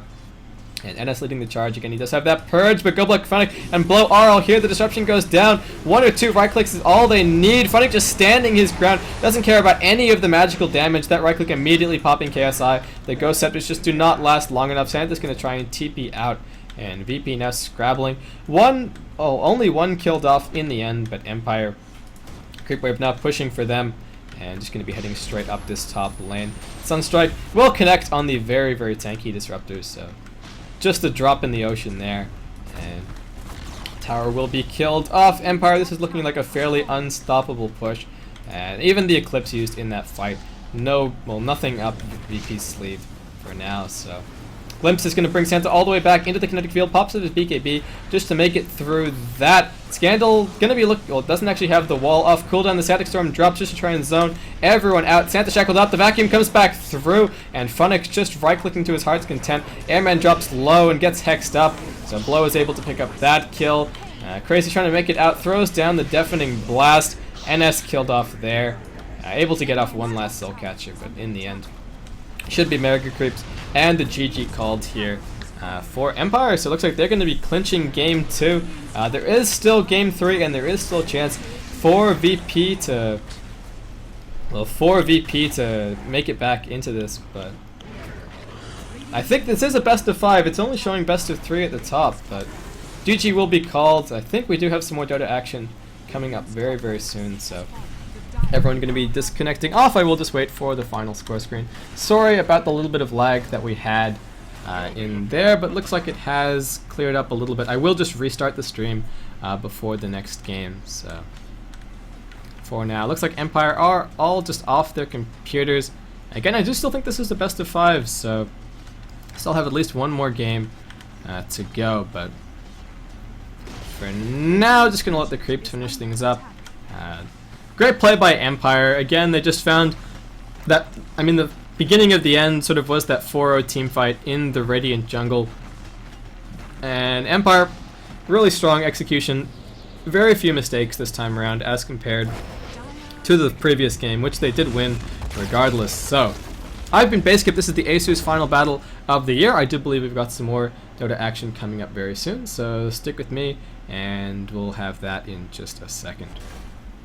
And NS leading the charge again. He does have that purge, but Go Black, Funnick, and Blow are all here. The disruption goes down. 1 or 2 right clicks is all they need. Funnick just standing his ground. Doesn't care about any of the magical damage. That right click immediately popping KSI. The Ghost Scepters just do not last long enough. Santa's going to try and TP out. And VP now scrabbling. Only 1 killed off in the end, but Empire Creep Wave now pushing for them. And just going to be heading straight up this top lane. Sunstrike will connect on the very, very tanky disruptors, so just a drop in the ocean there, and tower will be killed off. Empire, this is looking like a fairly unstoppable push, and even the Eclipse used in that fight, nothing up VP's sleeve for now. So Glimpse is going to bring Santa all the way back into the kinetic field, pops up his BKB just to make it through that. Scandal going to be doesn't actually have the wall off. Cooldown, the Static Storm drops just to try and zone everyone out. Santa shackled up, the vacuum comes back through, and Funnick just right-clicking to his heart's content. Airman drops low and gets hexed up, so Blow is able to pick up that kill. Crazy trying to make it out, throws down the Deafening Blast. NS killed off there. Able to get off one last Soul Catcher, but in the end, Should be Mega Creeps and the GG called here for Empire. So it looks like they're going to be clinching game 2. There is still game 3, and there is still a chance for VP to make it back into this, but I think this is a best of 5. It's only showing best of 3 at the top, but GG will be called. I think we do have some more Dota action coming up very, very soon, so everyone going to be disconnecting off. I will just wait for the final score screen. Sorry about the little bit of lag that we had in there, but looks like it has cleared up a little bit. I will just restart the stream before the next game, so for now. Looks like Empire are all just off their computers. Again, I do still think this is the best of 5, so still have at least one more game to go, but for now, just going to let the creeps finish things up. Great play by Empire. Again, they just found that, I mean, the beginning of the end sort of was that 4-0 team fight in the Radiant jungle. And Empire, really strong execution. Very few mistakes this time around as compared to the previous game, which they did win regardless. So, I've been Basecamp. This is the Asus Final Battle of the year. I do believe we've got some more Dota action coming up very soon, so stick with me, and we'll have that in just a second.